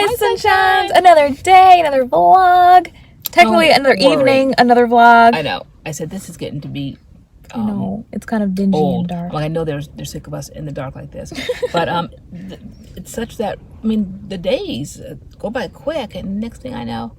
Hi, sunshines! Another day, another vlog. Technically, another evening, another vlog. I know. I said this is getting to be. I know it's kind of dingy and dark. Like I know they're sick of us in the dark like this, but it's such that the days go by quick, and next thing I know,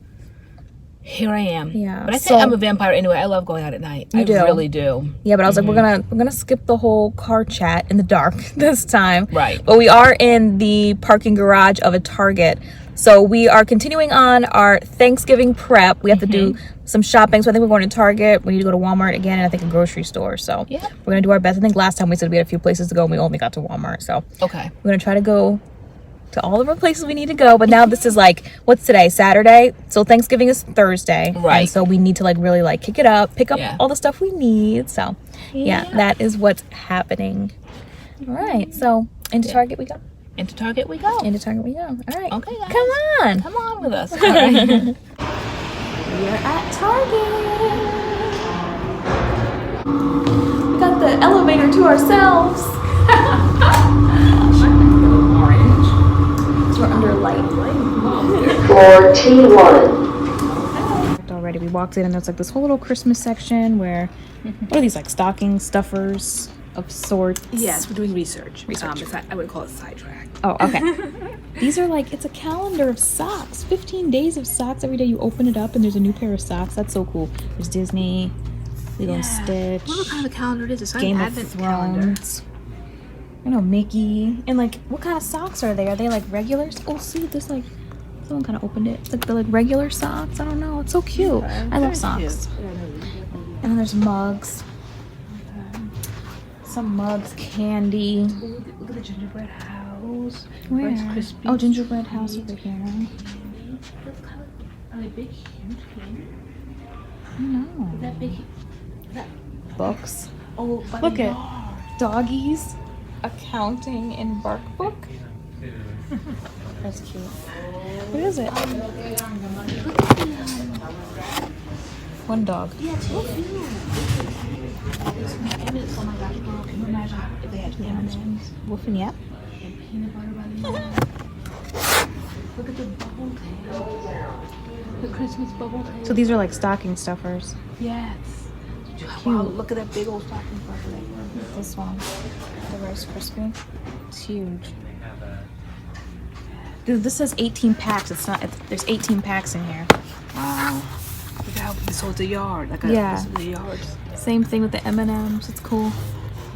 here I am. Yeah. But I think I'm a vampire anyway. I love going out at night. I really do. Yeah, but I was like, we're gonna skip the whole car chat in the dark this time. Right. But we are in the parking garage of a Target. So we are continuing on our Thanksgiving prep. We have to do some shopping. So I think we're going to Target. We need to go to Walmart again, and I think a grocery store. So we're going to do our best. I think last time we said we had a few places to go, and we only got to Walmart. So we're going to try to go to all of our places we need to go. But now this is like, what's today? Saturday. So Thanksgiving is Thursday. Right. And so we need to like really like kick it up, pick up all the stuff we need. So yeah, that is what's happening. All right. So into Target we go. Into Target we go. Into Target we go. All right. Okay, guys. Come on. Come on with us. All right. We're at Target. We got the elevator to ourselves. Orange. So we're under light. For T1. Already, we walked in and there's like this whole little Christmas section where, what are these, like stocking stuffers of sorts? Yes, we're doing research. I would call it sidetrack. Oh, okay. These are like, it's a calendar of socks. 15 days of socks. Every day you open it up and there's a new pair of socks. That's so cool. There's Disney, Lilo and Stitch. What kind of calendar it is? It's Game an of Advent Thrones. I know, Mickey. And like, what kind of socks are they? Are they like regulars? Oh, see, there's like, someone kind of opened it. It's like the regular socks. I don't know. It's so cute. I love socks. And then there's mugs. Some mugs, candy. Look at the gingerbread house. Where? Rice Krispies. Oh, gingerbread house over here. Are they big, huge? I don't know. Is that big? Books. Oh, look at doggies, accounting and bark book. That's cute. What is it? One dog. Yeah, two. Oh my gosh, girl, can you imagine if they had two M&Ms? Wolf and Yap. And peanut butter by the end. Look at the bubble tail. The Christmas bubble tail. So these are like stocking stuffers. Yes. Wow, look at that big old stocking stuffer. This one, the Rice Krispie. It's huge. Dude, this says 18 packs. It's not. There's 18 packs in here. Wow. Look how so it's a yard. Like a yard. Same thing with the M&Ms. It's cool.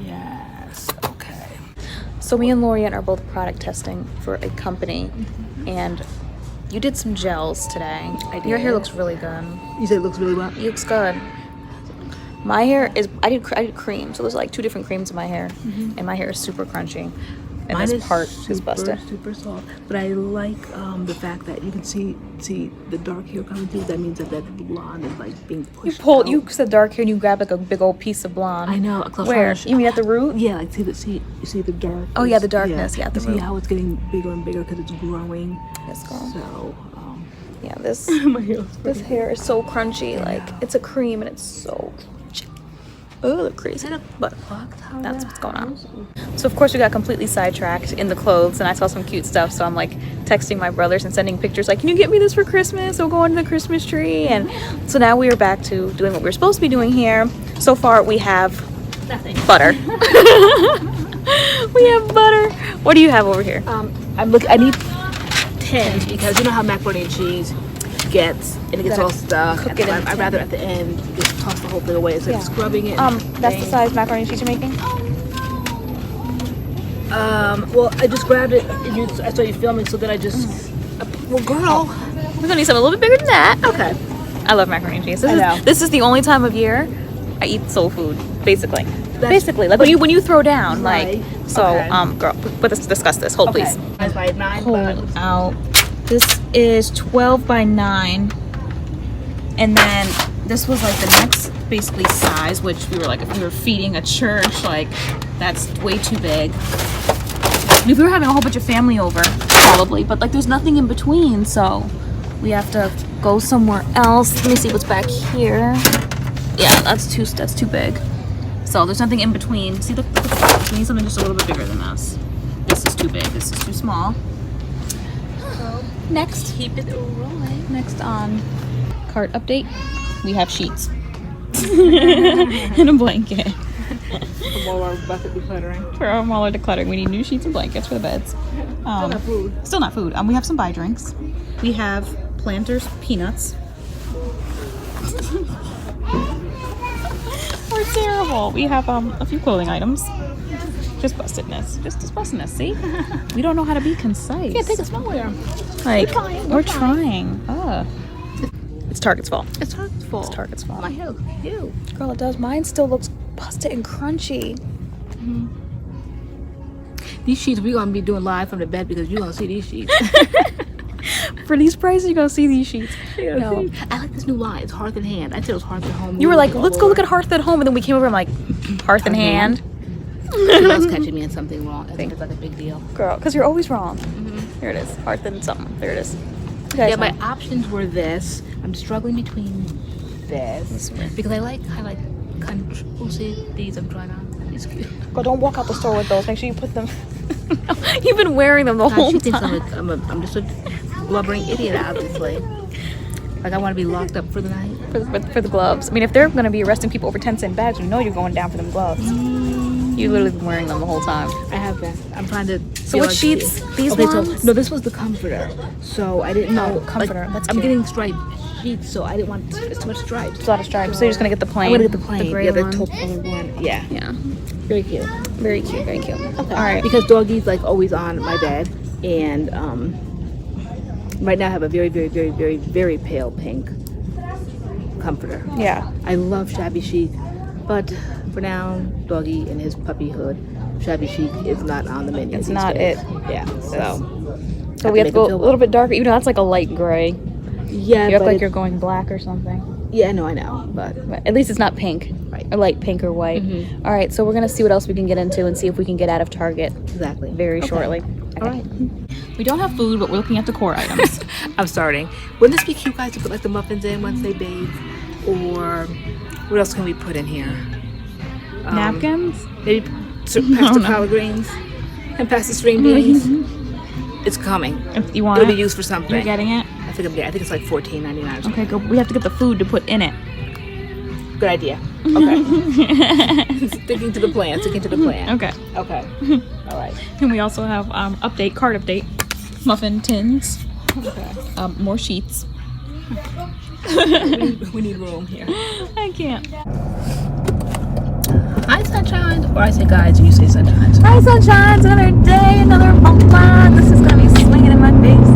Yes. Okay. So me and LoriAnne are both product testing for a company, and you did some gels today. I did. Your hair looks really good. You said it looks really well. It looks good. My hair is. I did cream, so there's like 2 different creams in my hair, and my hair is super crunchy. And mine this part is busted. Super soft. But I like the fact that you can see the dark hair coming through. That means that blonde is like being pushed. You said dark hair and you grabbed like a big old piece of blonde. I know. Where? You mean at the root? Yeah, like you see the dark. Oh yeah, the darkness. Yeah, the root. See how it's getting bigger and bigger because it's growing. Yes, girl. So yeah, this hair is so crunchy. Like it's a cream and it's so crunchy. Oh, look crazy. But that's what's going on. So of course we got completely sidetracked in the clothes, and I saw some cute stuff, so I'm like texting my brothers and sending pictures like, can you get me this for Christmas? We'll go under the Christmas tree. And so now we are back to doing what we're supposed to be doing here. So far we have nothing. Butter. We have butter. What do you have over here? I need tins because you know how macaroni and cheese gets, and it gets all stuck. I'd rather at the end just toss the whole thing away instead of scrubbing it. That's the size macaroni and cheese you're making? Well, I just grabbed it and I saw you filming, so then I just well, girl, we're gonna need something a little bit bigger than that. Okay. I love macaroni and cheese. This is the only time of year I eat soul food, basically. Like when you throw down, right. like so. Girl, let's discuss this. Hold please. By 9. Hold out. This is 12 by 9, and then this was like the next basically size, which we were like, if we were feeding a church, like that's way too big. If we were having a whole bunch of family over, probably, but like there's nothing in between, so we have to go somewhere else. Let me see what's back here. Yeah, that's too big. So there's nothing in between. See, look, we need something just a little bit bigger than us. This is too big. This is too small. Next, Keep it rolling. next on cart update, we have sheets and a blanket. For more of our bucket decluttering. For our smaller decluttering, we need new sheets and blankets for the beds. Still not food. Still not food. We have some buy drinks. We have Planters peanuts. We're terrible. We have a few clothing items. Just bustedness. Just bustedness. See, we don't know how to be concise. Can't take us nowhere. Like We're we're trying. It's Target's fault. It's Target's fault. It's Target's fault. My hair looks cute. Girl, it does. Mine still looks busted and crunchy. These sheets we're gonna be doing live from the bed because you're gonna see these sheets. For these prices, you're gonna see these sheets. No. I like this new line. It's Hearth in Hand. I said it was Hearth at Home. You were like, let's go look at Hearth at Home, and then we came over and I'm like, Hearth in Hand. I was catching me in something wrong. I think it's like a big deal. Girl, because you're always wrong. Here it is. Hearth and something. There it is. Okay, Yeah, my options were this. I'm struggling between this because I like country. Oh, see these I'm trying on. It's cute. Girl, don't walk out the store with those. Make sure you put them. You've been wearing them the whole She thinks time. I'm just a blubbering idiot, obviously. Like I want to be locked up for the night. For the gloves. I mean, if they're going to be arresting people over 10-cent bags, you know you're going down for them gloves. You literally been wearing them the whole time. I have been. I'm trying to. So what sheets? These okay, ones? So no, this was the comforter. So I didn't know. Comforter. That's I'm cute. getting striped sheets, so I didn't want it's too much stripes. It's a lot of stripes. So you're just going to get the plain. I'm gonna get the plain. gray Yeah, the one. taupe colored one. Yeah. Yeah. Very cute. Very cute. Very cute. Okay. All right. Because Doggy's like always on my bed, and right now I have a very, very, very, very, very pale pink comforter. Yeah. I love Shabby Chic, but for now, Doggy in his puppyhood, Shabby Chic is not on the menu. It's these not days. it. Yeah. So we have to go a little bit darker. Even though that's like a light gray. Yeah, You look but like you're going black or something. yeah, I know, but But at least it's not pink. Right. Or light pink or white. All right. So we're going to see what else we can get into and see if we can get out of Target exactly. very Okay. shortly. All right. We don't have food, but we're looking at decor items. I'm starting. Wouldn't this be cute, guys, to put like the muffins in once they bathe? Or what else can we put in here? Napkins? Maybe pasta collard greens and pasta string beans. It's coming. If you want It'll it, be used for something. you're getting it? I think it's like $14.99 or something. Okay, go. We have to get the food to put in it. Good idea. Okay. Sticking to the plan. Okay. Okay. All right. And we also have card update, muffin tins, Okay. more sheets. We need room here. I can't. Hi, sunshine. Or I say guys, and you say sunshine. Hi, sunshines. Another day, another month. This is gonna be swinging in my face.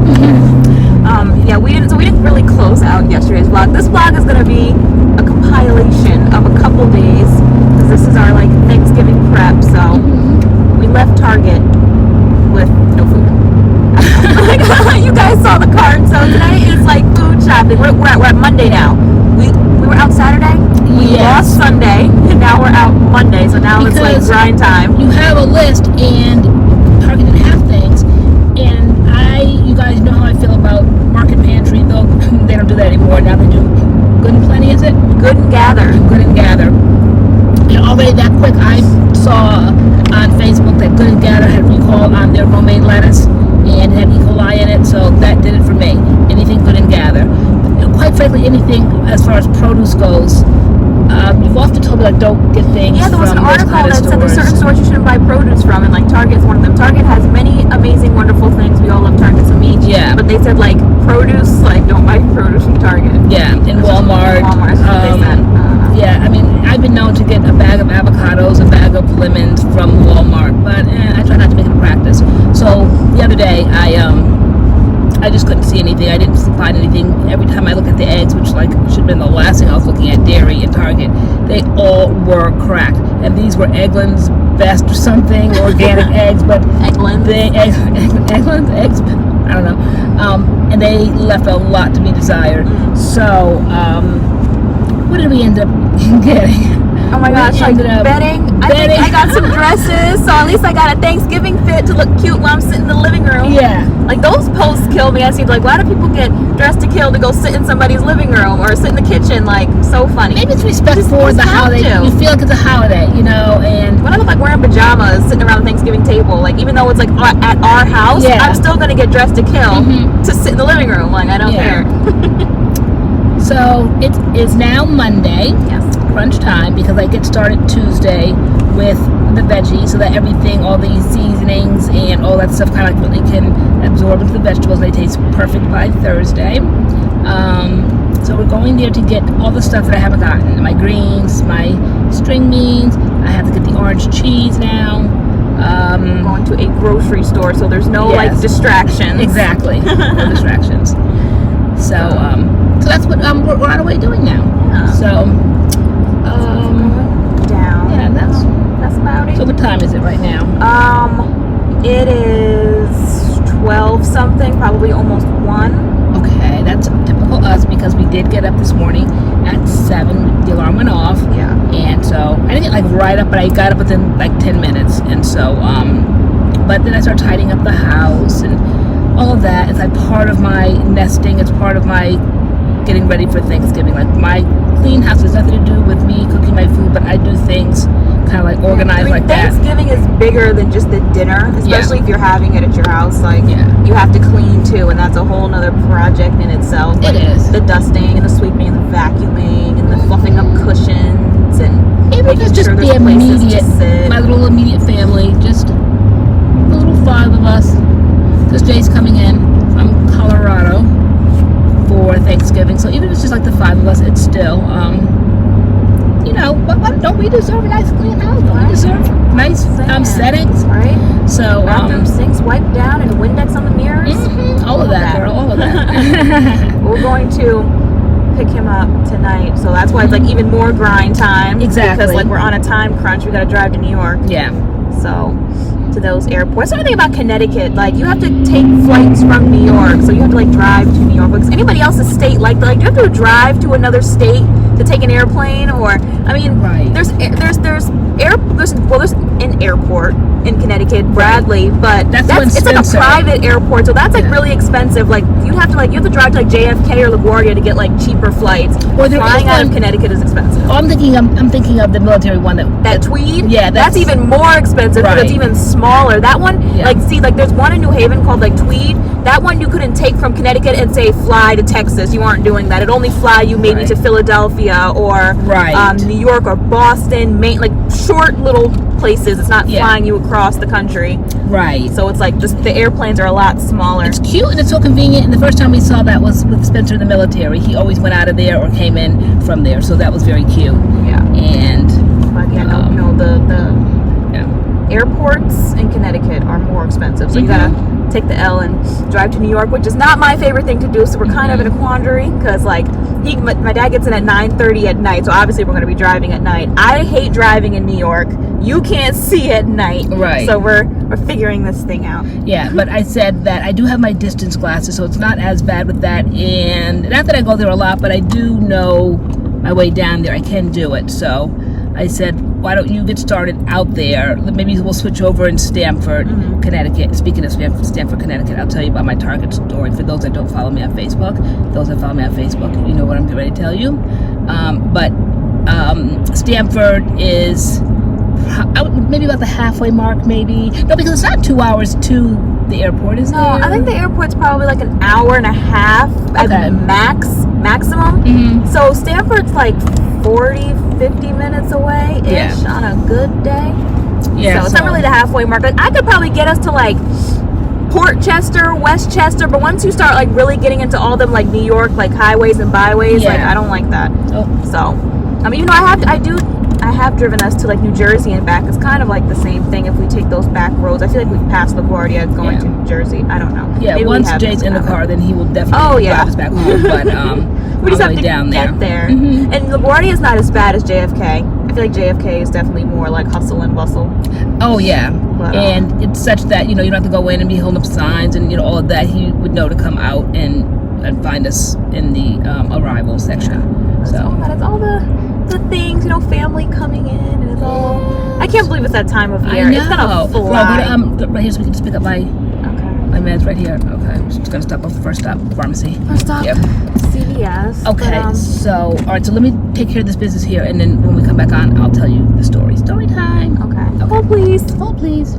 Yeah, we didn't really close out yesterday's vlog. This vlog is gonna be a compilation of a couple days because this is our like Thanksgiving prep. So we left Target with no food. You guys saw the card. So today is like food shopping. We're at Monday now. We were out Saturday. We lost Sunday, and now we're out Monday. So now it's like Because grind time. You have a list, and Target didn't have things. And you guys know how I feel about Market Pantry, though they don't do that anymore. Now they do Good and Plenty, is it? Good and Gather. Good and Gather. And already that quick, I saw on Facebook that Good and Gather had recalled on their romaine lettuce and had E. coli in it, so that did it for me. Anything Good and Gather. Quite frankly, anything as far as produce goes. You've often told me that don't get things. Yeah, there was an from those article kind of that said there's stores. certain stores you shouldn't buy produce from, and like Target's one of them. Target has many amazing, wonderful things. We all love Target so much. Yeah. But they said like produce, like don't buy produce from Target. Yeah, in Walmart. Walmart, that's what they said. Yeah, I mean, I've been known to get a bag of avocados, a bag of lemons from Walmart, but I try not to make it a practice. So the other day, I just couldn't see anything. I didn't find anything. Every time I look at the eggs, which like should have been the last thing I was looking at, dairy in Target, they all were cracked. And these were Eggland's Best or something, organic eggs, but Eggland's? Eggland's eggs, I don't know. And they left a lot to be desired. So, what did we end up getting? Oh my gosh, like ended up bedding. I think I got some dresses, so at least I got a Thanksgiving fit to look cute while I'm sitting in the living room. Yeah. Like those posts kill me. I see like, why do people get dressed to kill to go sit in somebody's living room or sit in the kitchen? Like, so funny. Maybe it's respect for the holiday. You feel like it's a holiday, you know, and when I look like wearing pajamas sitting around the Thanksgiving table, like even though it's like at our house, I'm still gonna get dressed to kill to sit in the living room. Like, I don't care. So it is now Monday. Yes. Crunch time, because I get started Tuesday with the veggies, so that everything, all these seasonings and all that stuff kind of like really can absorb into the vegetables. They taste perfect by Thursday. So we're going there to get all the stuff that I haven't gotten. My greens, my string beans. I have to get the orange cheese now. Going to a grocery store, so there's no like distractions. Exactly. No distractions. So that's what we're on our way doing now. Yeah. So down. Yeah, that's about it. So what time is it right now? It is 12 something, probably almost 1. Okay, that's typical us, because we did get up this morning at 7. The alarm went off. Yeah. And so I didn't get like right up, but I got up within like 10 minutes. And so but then I started tidying up the house and all of that. It's like part of my nesting. It's part of my getting ready for Thanksgiving. Like, my clean house has nothing to do with me cooking my food, but I do things kind of like organized like that. Thanksgiving is bigger than just the dinner, especially if you're having it at your house. Like, you have to clean too, and that's a whole nother project in itself. Like, it is. The dusting and the sweeping and the vacuuming and the fluffing up cushions and even if it's just the immediate, my little immediate family, just the little 5 of us, because Jay's coming in from Colorado for Thanksgiving. So even if it's just like the 5 of us, it's still, you know, what don't we deserve a nice clean house? Don't we deserve nice settings? Right. So bathroom sinks wiped down and Windex on the mirrors. All of that, girl. All of that. We're going to pick him up tonight, so that's why it's like even more grind time. Exactly. Because like we're on a time crunch. We got to drive to New York. Yeah. So to those airports. Something about Connecticut, like you have to take flights from New York, so you have to like drive to New York. Because anybody else's state, like you have to drive to another state to take an airplane, or I mean, there's an airport in Connecticut, Bradley, but it's like a private airport, so that's like really expensive. Like you have to drive to like JFK or LaGuardia to get like cheaper flights. Or flying out of Connecticut is expensive. Oh, I'm thinking of the military one that Tweed. Yeah, that's even more expensive because it's even smaller. That one, like there's one in New Haven called like Tweed. That one you couldn't take from Connecticut and say fly to Texas. You aren't doing that. It only fly you maybe to Philadelphia or New York or Boston, Maine, like short little places. It's not flying you across the country. Right. So it's like the airplanes are a lot smaller. It's cute and it's so convenient. And the first time we saw that was with Spencer in the military. He always went out of there or came in from there. So that was very cute. Yeah. And the airports in Connecticut are more expensive. So you gotta take the L and drive to New York, which is not my favorite thing to do. So we're kind of in a quandary because like my dad gets in at 9:30 at night. So obviously we're going to be driving at night. I hate driving in New York. You can't see at night. Right. So we're figuring this thing out. Yeah, but I said that I do have my distance glasses, so it's not as bad with that. And not that I go there a lot, but I do know my way down there. I can do it. So I said, why don't you get started out there? Maybe we'll switch over in Stamford, Connecticut. Speaking of Stamford, Connecticut, I'll tell you about my Target story. For those that don't follow me on Facebook, those that follow me on Facebook, you know what I'm getting ready to tell you. But Stamford is maybe about the halfway mark, maybe. No, because it's not 2 hours to the airport, is it? No, I think the airport's probably like an hour and a half at maximum. So Stamford's like 40-50 minutes away-ish on a good day. Yeah, so it's not really the halfway mark. Like, I could probably get us to like Port Chester, Westchester, but once you start like really getting into all them like New York like highways and byways, like I don't like that. So I mean, I have driven us to like New Jersey and back. It's kind of like the same thing if we take those back roads. I feel like we passed LaGuardia going to New Jersey. I don't know. Yeah, maybe once Jay's in the car, then he will definitely drive us back home. But we just have to get there. And LaGuardia is not as bad as JFK. I feel like JFK is definitely more like hustle and bustle. Oh yeah, but, and it's such that you don't have to go in and be holding up signs and all of that. He would know to come out and find us in the arrival section. So it's all the things, you know, family coming in, and it's all. I can't believe it's that time of year. I know. It's gonna fly. Well, right here, so we can just pick up my meds right here. Okay, we're just gonna stop off the first stop, pharmacy. First stop, Yep. CVS. Okay, But, so all right, so let me take care of this business here, and then when we come back on, I'll tell you the story. Story time. okay. Oh please. Oh please.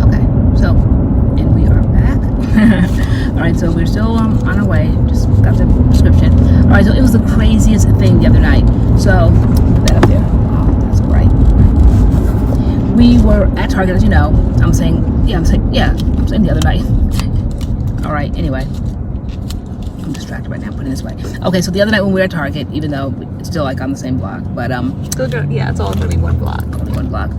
Okay, so and we are back. All right, so we're still on our way. Just got the prescription. All right, so it was the craziest thing the other night. So put that up there. Oh, that's bright. We were at Target, as you know. I'm saying the other night. All right, anyway. I'm distracted right now, putting it this way. Okay, so the other night when we were at Target, even though it's still like on the same block, but Yeah, it's all gonna be one block. only one block.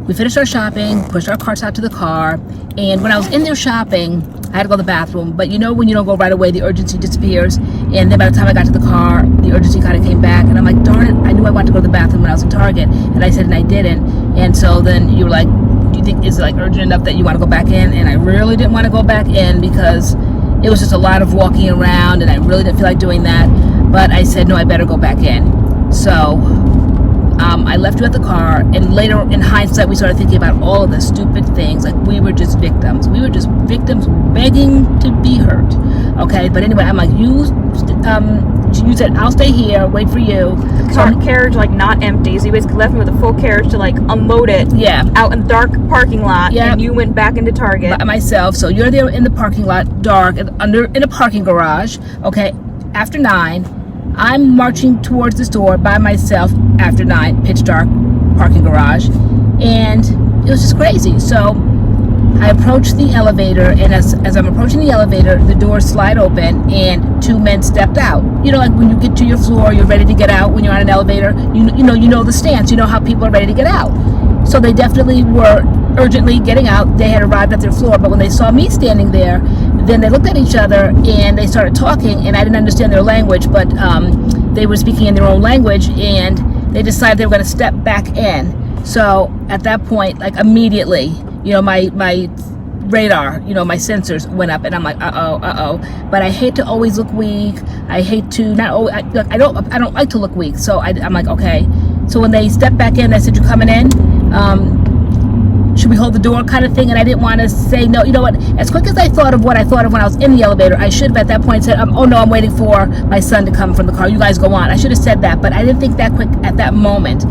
We finished our shopping, pushed our carts out to the car, and when I was in there shopping, I had to go to the bathroom. But you know when you don't go right away, the urgency disappears. And then by the time I got to the car, the urgency kind of came back. And I'm like, darn it, I knew I wanted to go to the bathroom when I was in Target. And I said, and I didn't. And so then you were like, do you think is it like urgent enough that you want to go back in? And I really didn't want to go back in because it was just a lot of walking around and I really didn't feel like doing that. But I said, no, I better go back in. So I left you at the car, and later in hindsight we started thinking about all of the stupid things. Like we were just victims begging to be hurt. Okay, but anyway, I'm like, you said I'll stay here, wait for you. Carriage like not empty, so you basically left me with a full carriage to like unload it out in the dark parking lot. And you went back into Target by myself. So you're there in the parking lot, dark, in a parking garage. Okay, after 9. I'm marching towards the store by myself after 9, pitch dark, parking garage, and it was just crazy. So I approached the elevator, and as I'm approaching the elevator, the doors slide open, and 2 men stepped out. You know, like when you get to your floor, you're ready to get out. When you're on an elevator, you know the stance. You know how people are ready to get out. So they definitely were urgently getting out. They had arrived at their floor, but when they saw me standing there, then they looked at each other and they started talking, and I didn't understand their language, but they were speaking in their own language, and they decided they were going to step back in. So at that point, like immediately, you know, my radar, you know, my sensors went up, and I'm like, uh-oh. But I hate to always look weak. I hate to not always, I don't like to look weak. So I'm like, okay. So when they stepped back in, I said, you coming in? Should we hold the door kind of thing? And I didn't want to say no. You know what? As quick as I thought of what I thought of when I was in the elevator, I should have at that point said, oh no, I'm waiting for my son to come from the car. You guys go on. I should have said that, but I didn't think that quick at that moment.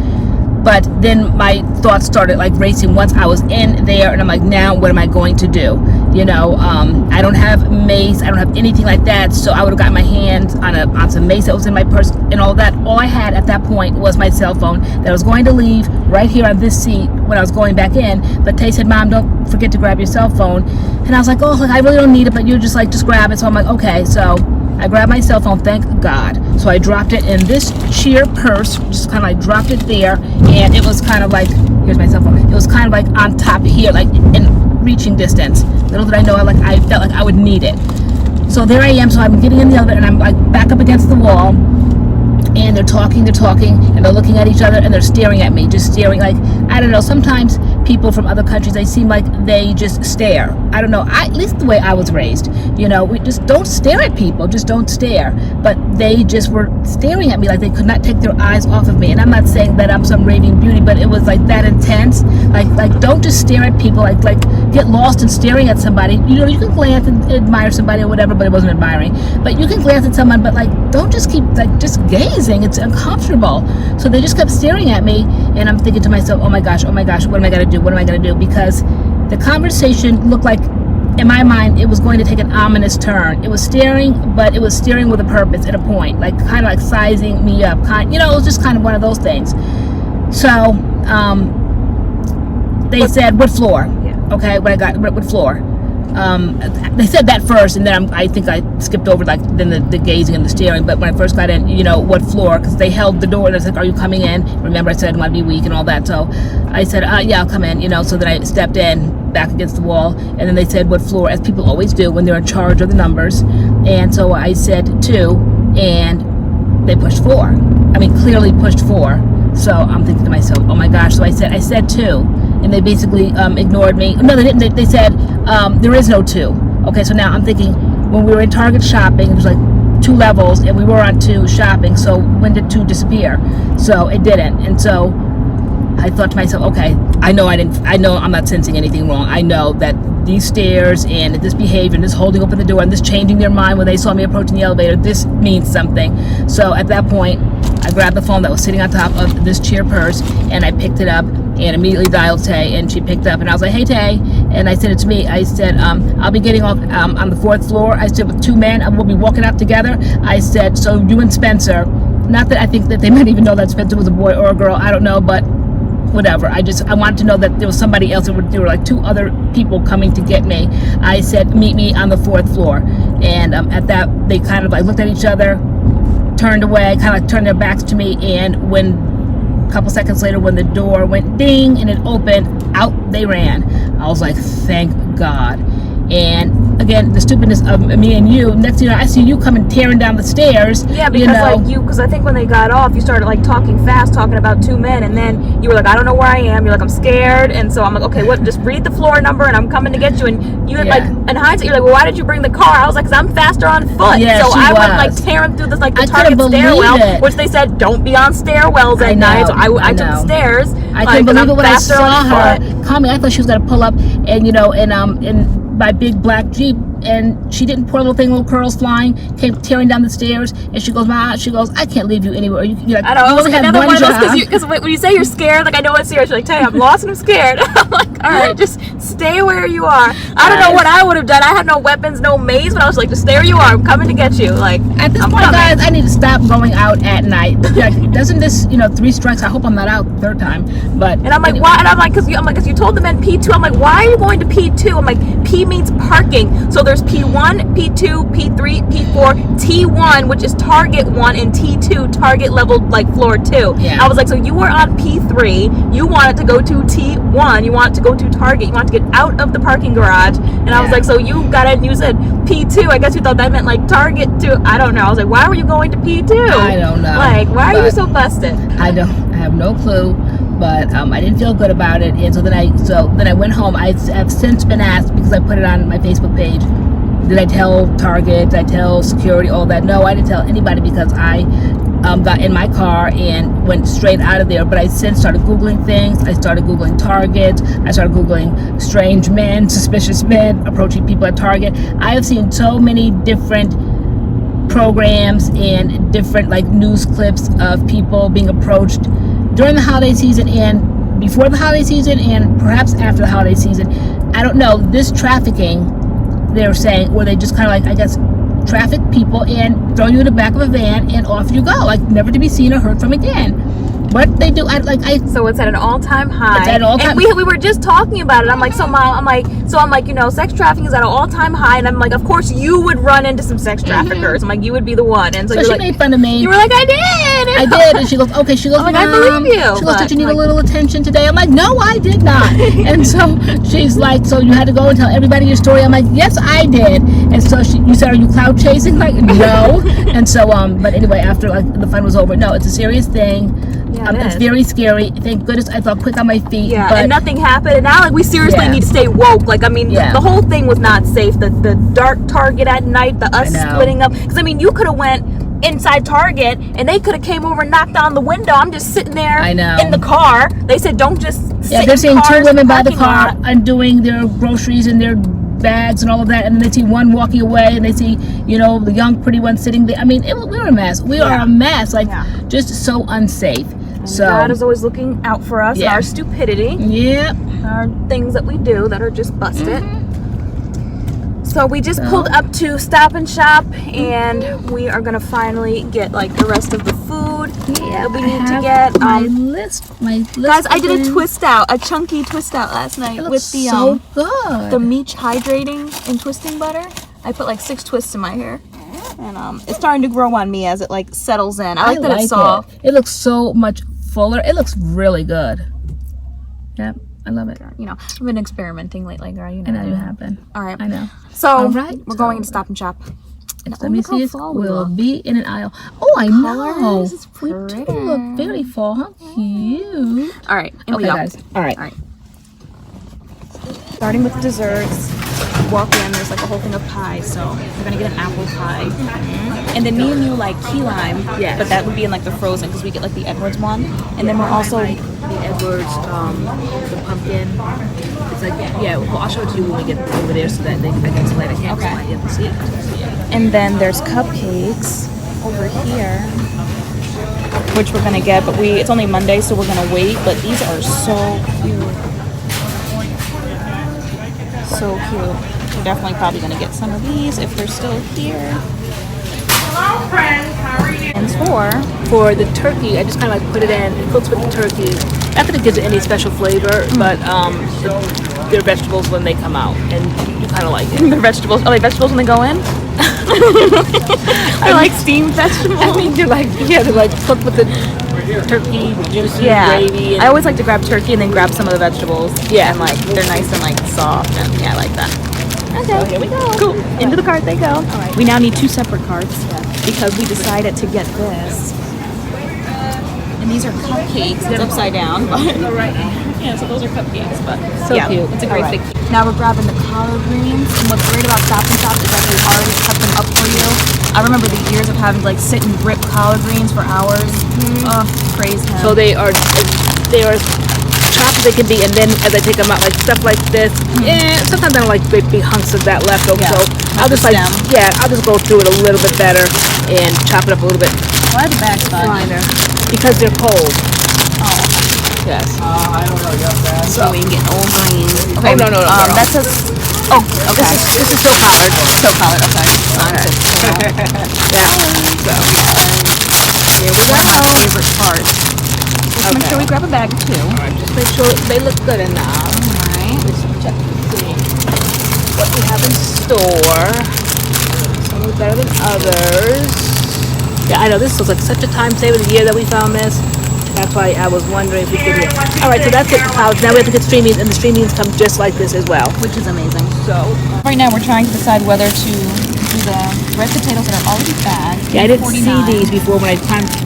But then my thoughts started like racing once I was in there, and I'm like, now what am I going to do? You know, I don't have mace, I don't have anything like that, so I would have got my hands on some mace that was in my purse and all that. All I had at that point was my cell phone that I was going to leave right here on this seat when I was going back in. But Tay said, Mom, don't forget to grab your cell phone. And I was like, oh, I really don't need it, but you're just grab it. So I'm like, okay. So I grabbed my cell phone, thank God. So I dropped it in this sheer purse, just kind of like dropped it there, and it was kind of like, here's my cell phone. It was kind of like on top here, like in reaching distance. Little did I know, I felt like I would need it. So there I am. So I'm getting in the elevator, and I'm like back up against the wall, and they're talking, and they're looking at each other, and they're staring at me, just staring. Like, I don't know, sometimes people from other countries, they seem like they just stare. I don't know, at least the way I was raised, you know, we just don't stare at people, just don't stare. But they just were staring at me like they could not take their eyes off of me. And I'm not saying that I'm some raving beauty, but it was like that intense. Like don't just stare at people, like get lost in staring at somebody. You know, you can glance and admire somebody or whatever, but it wasn't admiring. But you can glance at someone, but like don't just keep just gazing. It's uncomfortable. So they just kept staring at me, and I'm thinking to myself, oh my gosh, what am I gonna do? What am I gonna do? Because the conversation looked like, in my mind, it was going to take an ominous turn. It was staring, but it was staring with a purpose and a point, like kind of like sizing me up. You know, it was just kind of one of those things. So they said, what floor? Yeah. Okay, what floor? They said that first, and then I think I skipped over then the gazing and the staring. But when I first got in, you know, what floor? Because they held the door, and I was like, are you coming in? Remember I said I didn't want to be weak and all that. So I said, yeah, I'll come in, you know. So then I stepped in back against the wall, and then they said, what floor? As people always do when they're in charge of the numbers. And so I said 2, and they pushed 4. I mean, clearly pushed 4. So I'm thinking to myself, oh my gosh. So I said 2, and they basically ignored me. No, they didn't. They said there is no 2. Okay, so now I'm thinking, when we were in Target shopping, it was like 2 levels, and we were on to shopping. So when did 2 disappear? So it didn't. And so I thought to myself, okay, I know I'm not sensing anything wrong. I know that these stairs and this behavior and this holding open the door and this changing their mind when they saw me approaching the elevator, this means something. So at that point, I grabbed the phone that was sitting on top of this cheer purse, and I picked it up and immediately dialed Tay, and she picked up, and I was like, hey Tay, and I said, it's me. I said, I'll be getting off on the 4th floor. I said, with 2 men, and we'll be walking out together. I said, so you and Spencer, not that I think that they might even know that Spencer was a boy or a girl, I don't know, but whatever. I wanted to know that there was somebody else. There were like 2 other people coming to get me. I said, meet me on the 4th floor. And at that, they kind of like looked at each other, turned away, kind of like turned their backs to me. And when a couple seconds later, when the door went ding and it opened, out they ran. I was like, thank God. And again, the stupidness of me and you, next thing you know, I see you coming tearing down the stairs. Yeah, because because I think when they got off, you started like talking fast, talking about 2 men, and then you were like, I don't know where I am. You're like, I'm scared. And so I'm like, okay, what? Just read the floor number and I'm coming to get you. And you like, in hindsight, you're like, well, why did you bring the car? I was like, because I'm faster on foot. Yeah, so I went like tearing through this like the Target stairwell, which they said don't be on stairwells at night. So I took the stairs. I couldn't believe it when I saw her coming. I thought she was gonna pull up and in my big black Jeep, and she didn't pour a little curls flying, came tearing down the stairs, and she goes, I can't leave you anywhere. You're like, I know, you only have another one of job. those, because when you say you're scared, like I know it's serious, you're like, Tay, I'm lost and I'm scared. I'm like, all right, just stay where you are. I don't know what I would have done. I had no weapons, no maze, but I was like, just stay where you are. I'm coming to get you. Like, at this point, guys, I need to stop going out at night. Like, doesn't this, 3 strikes? I hope I'm not out the 3rd time. But and I'm like, why? And I'm like, because you told the men P2. I'm like, why are you going to P2? I'm like, P means parking. So there's P1, P2, P3, P4, T1, which is Target 1, and T2, Target level, like floor 2. Yeah. I was like, so you were on P3, you wanted to go to T1, you wanted to go to Target, you wanted to get out of the parking garage, and I was like, so you got it, and you said P2, I guess you thought that meant like Target 2, I don't know. I was like, why were you going to P2? I don't know. Like, why are you so busted? I have no clue. But I didn't feel good about it, and so then I went home. I've since been asked, because I put it on my Facebook page, did I tell Target, did I tell security, all that? No, I didn't tell anybody, because I got in my car and went straight out of there. But I since started Googling things. I started Googling Target. I started Googling strange men, suspicious men approaching people at Target. I have seen so many different programs and different like news clips of people being approached during the holiday season and before the holiday season and perhaps after the holiday season. I don't know, this trafficking, they're saying, where they just kind of like, I guess, traffic people and throw you in the back of a van and off you go, like never to be seen or heard from again. What they do, so it's at an all-time high. It's at an all-time. And we were just talking about it. I'm like, sex trafficking is at an all-time high, and I'm like, of course you would run into some sex traffickers. I'm like, you would be the one. And so she made fun of me. You were like, I did. And she goes, okay. She goes, I'm like, I believe you. She goes, did you need a little attention today? I'm like, no, I did not. And so she's like, so you had to go and tell everybody your story? I'm like, yes, I did. And so you said, are you cloud chasing? Like, no. And so, but anyway, after like the fun was over, no, it's a serious thing. Yeah, it's very scary. Thank goodness I felt quick on my feet. Yeah, but and nothing happened. And now, like, we seriously need to stay woke. Like, I mean, the whole thing was not safe. The dark Target at night, the us splitting up. Because, I mean, you could have went inside Target and they could have came over and knocked on the window. I'm just sitting there in the car. They said, don't just sit they're seeing 2 women by the car lot. undoing their groceries and their bags and all of that, and then they see one walking away and they see the young pretty one sitting there. I mean, we were a mess. We are a mess, like just so unsafe. And so God is always looking out for us and our stupidity. Yep. Our things that we do that are just busted. So we just pulled up to Stop and Shop, and we are gonna finally get like the rest of the food that we need to get. My list. Guys, I did a chunky twist out last night with the so good. the Meech hydrating and twisting butter. I put like 6 twists in my hair, and it's starting to grow on me as it like settles in. I like that it's soft. It looks so much fuller. It looks really good. Yep. I love it. I've been experimenting lately, girl. I know you have been. All right. I know. So we're going to Stop and Shop. Let me see. We'll be in an aisle. Oh, I know. We do look very fall. How cute. All right. In we go. Guys. All right. Starting with desserts. walk in, there's like a whole thing of pie, so we're gonna get an apple pie. And then me and you like key lime, Yes. but that would be in like the frozen because we get like the Edwards one. And then we're also the Edwards, the pumpkin. It's like, yeah, well, I'll show it to you when we get over there so that I can explain. I can't Okay. explain it. You have to see it. And then there's cupcakes over here, which we're gonna get, but it's only Monday, so we're gonna wait. But these are so cute. So cute. We're definitely probably gonna get some of these if they're still here. Hello, friends. How are you? And For the turkey, I just kind of like put it in. It cooks with the turkey. Not that it gives it any special flavor, but they're vegetables when they come out, and you kind of like it. they're vegetables. Are they vegetables when they go in? I like steamed vegetables. I mean, they're like cooked with the turkey, juicy gravy. And I always like to grab turkey and then grab some of the vegetables. Yeah. And like they're nice and like soft, and yeah, I like that. so here we go. Cool. Into the cart they go. All right. We now need 2 separate carts because we decided to get this. And these are cupcakes. It's upside down, but yeah, so those are cupcakes, but So yeah, cute. it's a great All right. big. Now we're grabbing the collard greens, and what's great about Stop and Shop is that they already cut them up for you. I remember the years of having to like sit and rip collard greens for hours. Oh, praise him. So they are chopped as they can be, and then as I take them out, like stuff like this. Yeah, sometimes I don't like big hunks of that left over. Yeah, So I'll just stem. I'll just go through it a little bit better and chop it up a little bit Why the back side? finer because they're cold. Oh, Yes. so we can get old greens. Oh, no, girl. That's a. Oh, okay. This is still collard. So collard. Okay. Yeah. So here we One of my go. favorite parts. Let's make Okay. sure we grab a bag of 2. Just make sure they look good enough. Alright. Just check to see what we have in store. Some are better than others. Yeah, I know this was like such a time saver the year that we found this. That's why I was wondering if we could get. All right, so that's it. Now we have to get streamings, and the streamings come just like this as well. Which is amazing. So Right now we're trying to decide whether to do the red potatoes that are already bagged. yeah, I didn't see 49 these before when I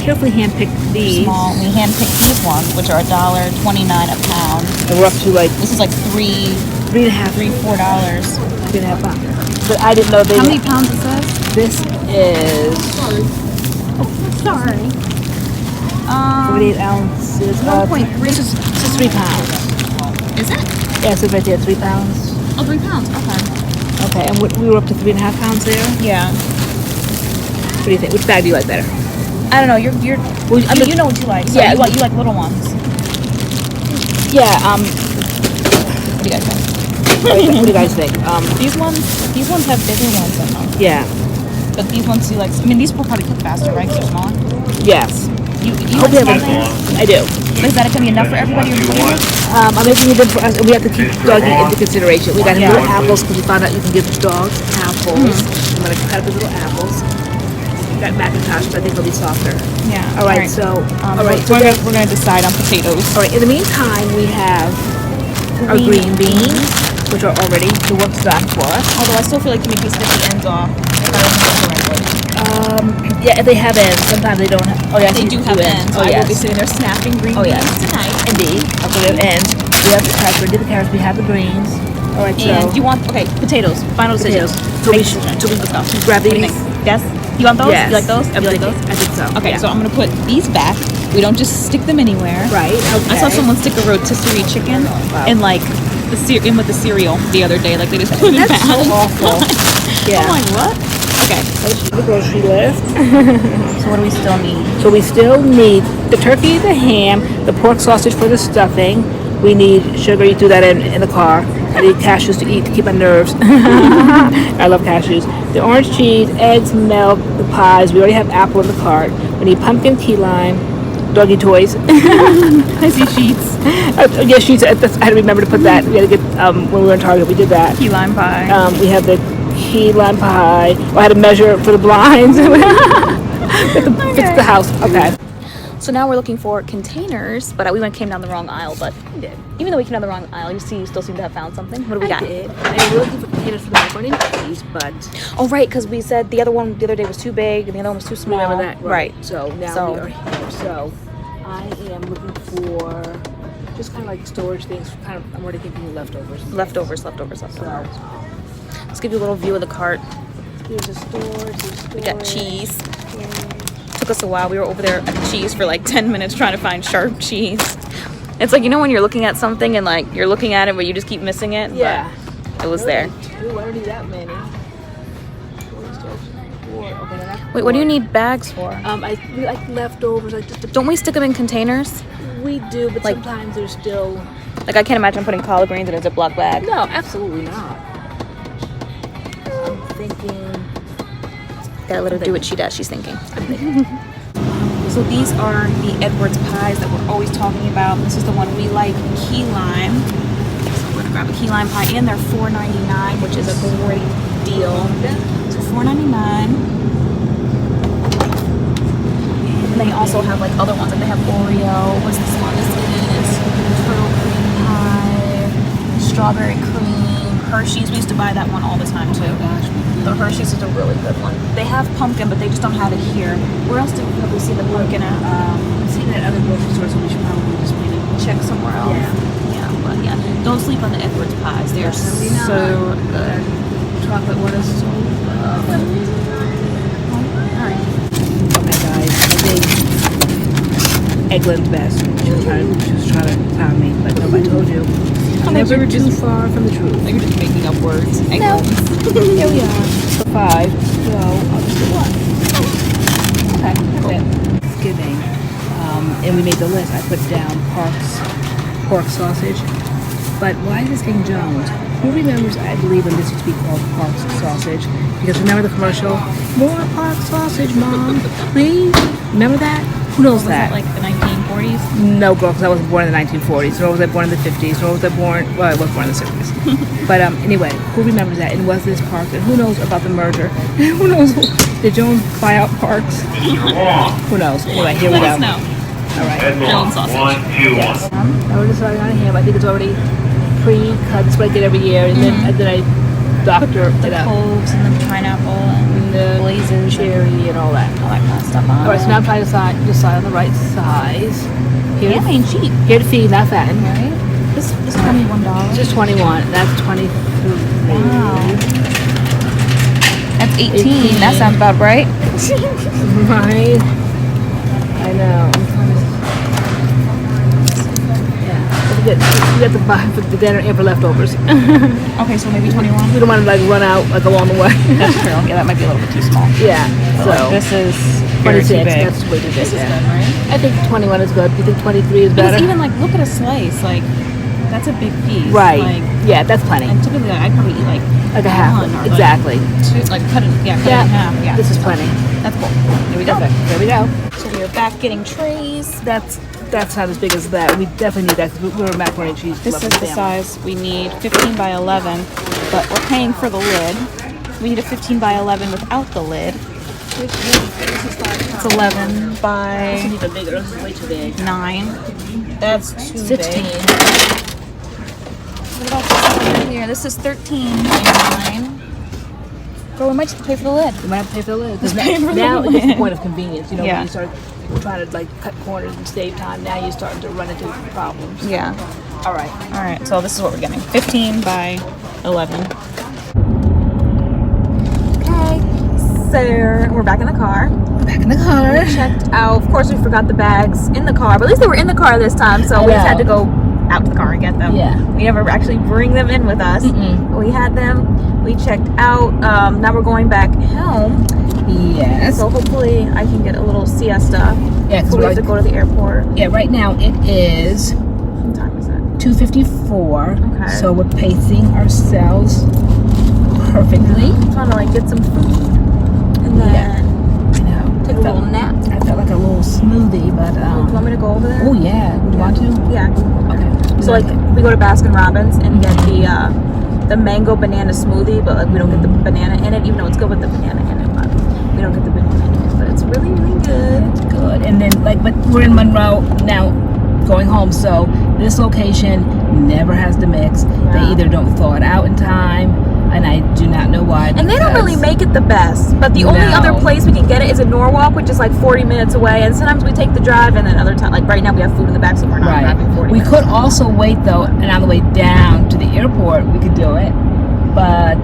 carefully handpicked these. Small. We handpicked these ones, which are $1.29 a pound. And we're up to like This is like $3, $3.5, $4. $3.5 pounds. But I didn't know they. How many pounds it says? This is Sorry. 48 ounces. 1.3. This is 3 pounds. Is it? Yeah, it says right there, 3 pounds. Oh, 3 pounds. Okay. Okay, and we were up to 3.5 pounds there. Yeah. What do you think? Which bag do you like better? I don't know. You're Well, you know what you like. So Yeah. you like little ones. Yeah. What do you guys think? What do you guys think? These ones have bigger ones in them. Yeah. But these ones you like. I mean, these will probably cook faster, right? 'Cause they're smaller. Yes. You Hope like you have small a- things? I do. But is that gonna be enough for everybody? I'm making it for us, and we have to keep doggy into consideration. We got him Yeah. little apples because we found out you can give dogs apples. I'm gonna cut up the little apples. Got McIntosh, but I think they'll be softer. Yeah. All right. So, all right. So we're gonna decide on potatoes. all right. In the meantime, we have our green beans, which are already the work's done for us. Although I still feel like you make me snip the ends off. If I remember correctly. Yeah, if they have ends, sometimes they don't have. Oh, yeah, They do have ends. Oh, I will be yes. sitting there snapping green Oh, beans yes. tonight. Indeed. Okay, we have ends. We have the carrots. We did the carrots. We have the greens. All right, And so you want potatoes? Final decision. potatoes. So we should Let's go. grab What do you these. think? Yes. You want those? Yes. You like those? You like those? I think so. Okay, yeah. so I'm gonna put these back. We don't just stick them anywhere. Right. Okay. I saw someone stick a rotisserie chicken in like in with the cereal the other day. Like they just put it That's back. so awful. Yeah. I'm like, what? Okay. The grocery list. So what do we still need? So we still need the turkey, the ham, the pork sausage for the stuffing. We need sugar. You threw that in the car. I need cashews to eat to keep my nerves. I love cashews. The orange cheese, eggs, milk, the pies. We already have apple in the cart. We need pumpkin, key lime, doggy toys. I see sheets. Yeah, sheets. I had to remember to put that. We had to get when we were in Target. We did that. Key lime pie. We have the key lime pie. Oh, I had to measure for the blinds. We have to fix the house. Okay. So now we're looking for containers, but we came down the wrong aisle. But even though we came down the wrong aisle, you still seem to have found something. What do we got? did. And we're looking for containers for the macaroni and cheese, but Oh, right, because we said the other day was too big and the other one was too small. remember that, Right. So now we are here. So I am looking for just kind of like storage things. I'm already thinking leftovers. Leftovers. So Let's give you a little view of the cart. Here's a store. We got cheese. Took us a while. We were over there at the cheese for like 10 minutes trying to find sharp cheese. It's like, you know when you're looking at something and like you're looking at it but you just keep missing it? Yeah. But it was there. Ooh, I don't need that many. Wait, what do you need bags for? We like leftovers. Like just Don't we stick them in containers? we do, but like- sometimes they're still. Like I can't imagine putting collard greens in a Ziploc bag. No, absolutely not. I'm thinking. Gotta let her do what she does. She's thinking. So these are the Edwards pies that we're always talking about. This is the one we like, key lime. So we're gonna grab a key lime pie, and they're $4.99, which is a great deal. So $4.99. And they also have like other ones, like they have Oreo. What's this one? This is turtle cream pie, strawberry cream, Hershey's. We used to buy that one all the time too. The Hershey's is a really good one. They have pumpkin, but they just don't have it here. Where else did we see the pumpkin at? I've seen it at other grocery stores, so we should probably just maybe Check somewhere else. Yeah. But yeah, don't sleep on the Edwards pies. They are Definitely not. so good. chocolate one is so good. Alright. Okay, guys, I think Eggland's best. She was trying to clown me, but no, I told you. I'm thought you never were too just- far from the truth. You're just making up words. No. Here we are. For 5. So I'll just do 1. Okay, that's it. Thanksgiving. And we made the list. I put down pork sausage. But why is this getting Jones? Who remembers, I believe, when this used to be called pork sausage? Because remember the commercial? More pork sausage, Mom. Please? Remember that? Who knows Was that? that like the 1940s? No, girl, because I wasn't born in the 1940s, nor was I born in the 50s, nor was I born, well, I was born in the 60s. But anyway, who remembers that? And was this Parks? And who knows about the merger? Who knows? Did Jones buy out Parks? Who knows? Anyway, here we Let go. us know. All right. Grilled sausage. 1, 2, 1. Yes. I already decided on him. I think it's already pre-cut. That's what I get every year. And then I doctor The it up. cloves and the pineapple and The glazes, cherry and all that. all that kind of stuff on. All right, so now I'm trying to decide on the right size. Here, Yeah, ain't cheap, here to feed, not fatten. right? This is $21. This is 21. That's 23. Wow. That's 18. That sounds about right. Right. I know. Yeah. We got to buy for the dinner and for leftovers. Okay, so maybe 21. We don't want to like run out like along the way. That's true. Yeah, that might be a little bit too small. Yeah. So This is very 26. too big. That's way too big. This is yeah. good, right? I think 21 is good. You think 23 is better? Because even like, look at a slice. Like, that's a big piece. Right. Like, Yeah, that's plenty. and typically I'd probably eat like Like a half. one or Exactly. Like, two, like cut it in half. Yeah. This is plenty. That's cool. There we go. Perfect. There we go. So we are back getting trays. That's not as big as that. We definitely need that because we're a macaroni and cheese. This is loving the family. size we need, 15 by 11, but we're paying for the lid. We need a 15 by 11 without the lid. It's 11 This by is even bigger. This is way too big. 9. That's too 16. big. What about this one right here? This is 13 by 9. Girl, we might just pay for the lid. You might have to pay for the lid. 'Cause Pay for the now lid. it's the point of convenience. You know, Yeah. when you start trying to like cut corners and save time, now you're starting to run into problems. Yeah. All right. All right, so this is what we're getting. 15 by 11. Okay, so we're back in the car. Back in the car. Checked out. Of course, we forgot the bags in the car, but at least they were in the car this time, so I we just know. had to go out to the car and get them. Yeah. We never actually bring them in with us. We had them. We checked out. Now we're going back home, Yes. so hopefully I can get a little siesta Yeah, before we have to go to the airport. Yeah, right now it is What time is it? 2:54. Okay. So we're pacing ourselves perfectly. I'm trying to like get some food and then I know. take a little nap. I felt like a little smoothie, but Do you want me to go over there? oh yeah. Would you want to? Yeah. Okay. So like we go to Baskin Robbins and get the mango banana smoothie, but like we don't get the banana in it, even though it's good with the banana in it, but we don't get the banana in it. But it's really, really good. It's good. And then but we're in Monroe now, going home. So this location never has the mix. Yeah. They either don't thaw it out in time, and I do not know why. And they don't really because- make it the best. But the only No. other place we can get it is in Norwalk, which is like 40 minutes away. And sometimes we take the drive, and then other time, like right now, we have food in the back, so we're not Right. driving 40 We minutes. could also wait though, and on the way down to the airport, we could do it. But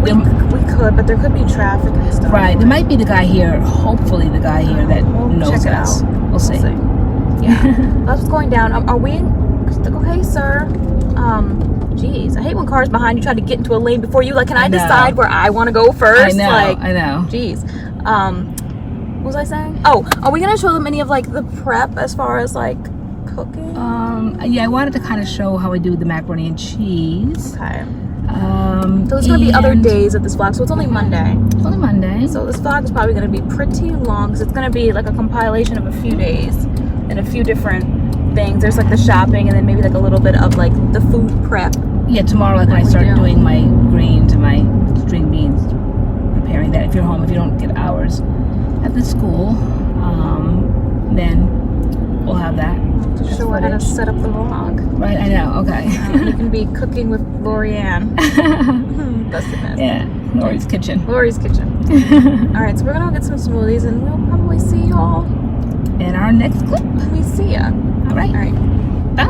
We could, but there could be traffic and stuff. Right. There might be the guy here. Hopefully, the guy here that knows check it us. out. We'll see. Yeah. That's what's going down. Are we in? Okay, sir. Geez, I hate when cars behind you try to get into a lane before you. Like, can I decide where I want to go first? I know. Like, I know. Geez. What was I saying? Oh, are we gonna show them any of like the prep as far as like cooking? Yeah, I wanted to kind of show how I do the macaroni and cheese. Okay. So there's gonna be other days of this vlog. So it's only Monday. It's only Monday. So this vlog is probably gonna be pretty long because it's gonna be like a compilation of a few days and a few different things. There's like the shopping and then maybe like a little bit of like the food prep. Yeah, tomorrow, like when I start doing my greens and my string beans, preparing that. If you're home, if you don't get hours at the school, then we'll have that. To show how to set up the vlog. Right, I know. Okay. You can be cooking with LoriAnne. That's the best. Yeah, Lori's kitchen. Lori's kitchen. All right, so we're gonna go get some smoothies, and we'll probably see y'all in our next clip. We see ya. All right. All right. Bye.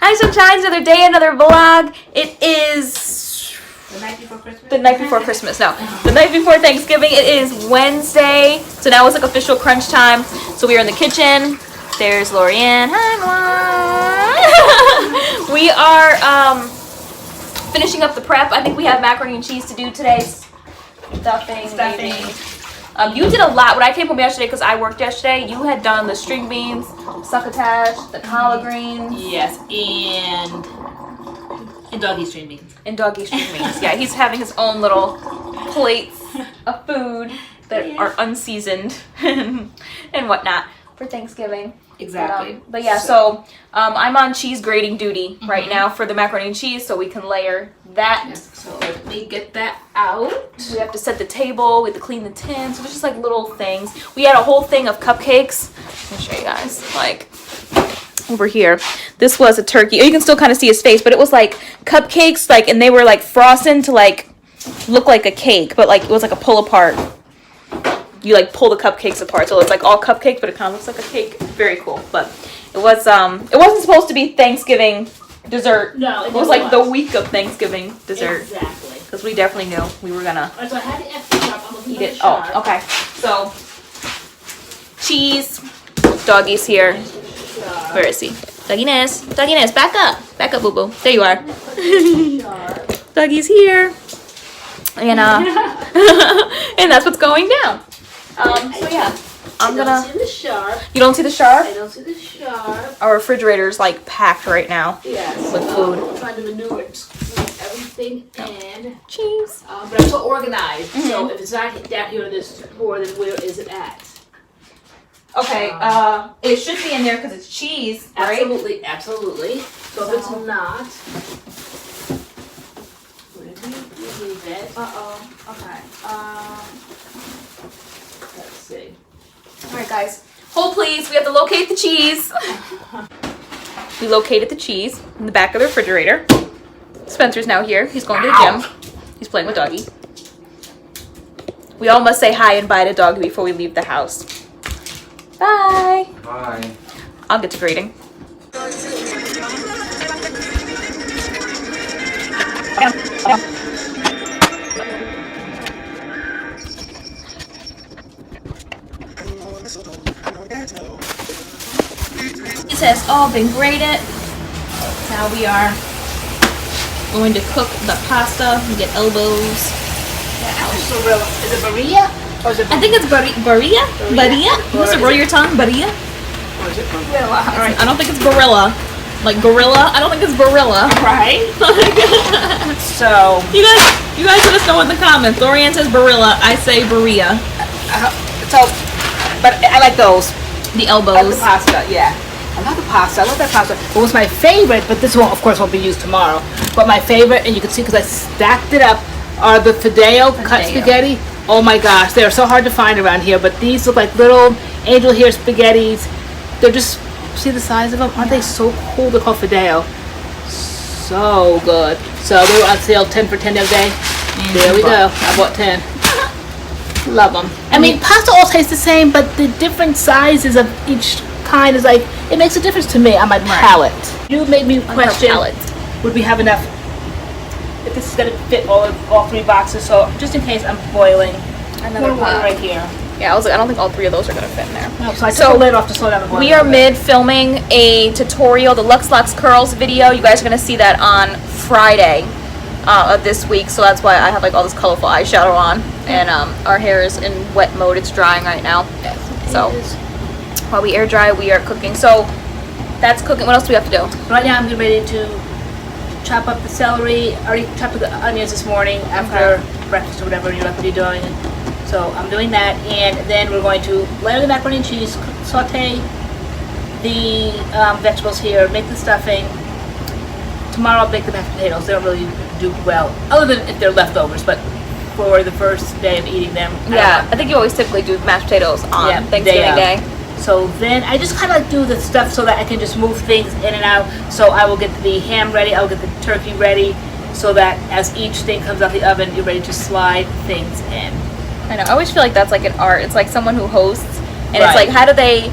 Hi, sunshines! Another day, another vlog. It is The night before Christmas? the night before Christmas. No, the night before Thanksgiving. It is Wednesday, so now it's like official crunch time. So we are in the kitchen. There's LoriAnne. Hi, Mom. We are finishing up the prep. I think we have macaroni and cheese to do today. Stuffing. Maybe. You did a lot. When I came home yesterday, because I worked yesterday, you had done the string beans, succotash, the collard greens. Yes, and doggy string beans. And doggy string beans. Yeah, he's having his own little plates of food that are unseasoned and whatnot for Thanksgiving. Exactly. But yeah, so I'm on cheese grating duty right now for the macaroni and cheese, so we can layer that. Yes, so let me get that out. We have to set the table, we have to clean the tin, so there's just like little things. We had a whole thing of cupcakes. Let me show you guys, like over here. This was a turkey. You can still kind of see his face, but it was like cupcakes, like, and they were like frosted to like look like a cake, but like it was like a pull apart. You like pull the cupcakes apart, so it's like all cupcake, but it kind of looks like a cake. Very cool. But it was it wasn't supposed to be Thanksgiving dessert. No, it was like the week of Thanksgiving dessert. Exactly. Because we definitely knew we were gonna So I had the extra sharp. I'm gonna eat it. Oh, okay. So cheese. Doggy's here. Where is he? Dogginess. Dogginess, back up. Back up, boo boo. There you are. Doggy's here. And and that's what's going down. So yeah, I'm gonna. I don't see the sharp. You don't see the sharp? I don't see the sharp. Our refrigerator's like packed right now. Yes. With food. I'm trying to maneuver and squeeze everything in. Cheese. But I'm so organized. So if it's not down here on this board, then where is it at? Okay. It should be in there because it's cheese, right? Absolutely, absolutely. So if it's not, where do you leave it? Okay. Let's see. All right, guys. Hold please. We have to locate the cheese. We located the cheese in the back of the refrigerator. Spencer's now here. He's going to the gym. He's playing with Doggy. We all must say hi and bye to Doggy before we leave the house. Bye. Bye. I'll get to grading. This has all been graded. Now we are going to cook the pasta. We get elbows. Is it Maria? Or is it I think it's Baria. Baria? You must roll your tongue. Baria? Or is it Barilla? All right. I don't think it's Barilla. Like gorilla? I don't think it's Barilla. Right. So You guys let us know in the comments. LoriAnne says Barilla. I say Baria. but I like those. The I like the elbows. pasta, yeah. I love the pasta. I love that pasta. What was my favorite, but this one, of course, won't be used tomorrow. But my favorite, and you can see because I stacked it up, are the Fideo cut spaghetti. Oh my gosh, they are so hard to find around here. But these look like little angel hair spaghettis. They're just, see the size of them? Aren't they so cool? They're called Fideo. So good. So they were on sale 10 for 10 the other day. There we go. I bought 10. Love them. I mean, pasta all tastes the same, but the different sizes of each kind is like, it makes a difference to me on my palate. You made me question, would we have enough if this is gonna fit all 3 boxes. So just in case, I'm boiling. Another One pot. right here. Yeah, I was like, I don't think all 3 of those are gonna fit in there. No, so I took the lid off to slow down the boil. We are mid filming a tutorial, the Lux Curls video. You guys are gonna see that on Friday of this week, so that's why I have like all this colorful eyeshadow on, and our hair is in wet mode. It's drying right now. So while we air dry, we are cooking. So that's cooking. What else do we have to do? Right now, I'm getting ready to chop up the celery. I already chopped up the onions this morning after breakfast or whatever you're doing. So I'm doing that, and then we're going to layer the macaroni and cheese, saute the vegetables here, make the stuffing. Tomorrow I'll bake the mashed potatoes. They don't really do well, other than if they're leftovers, but for the first day of eating them. I think you always typically do mashed potatoes on Thanksgiving Day. So then I just kind of like do the stuff so that I can just move things in and out. So I will get the ham ready, I'll get the turkey ready, so that as each thing comes out the oven, you're ready to slide things in. I know. I always feel like that's like an art. It's like someone who hosts, and it's Right. like, how do they,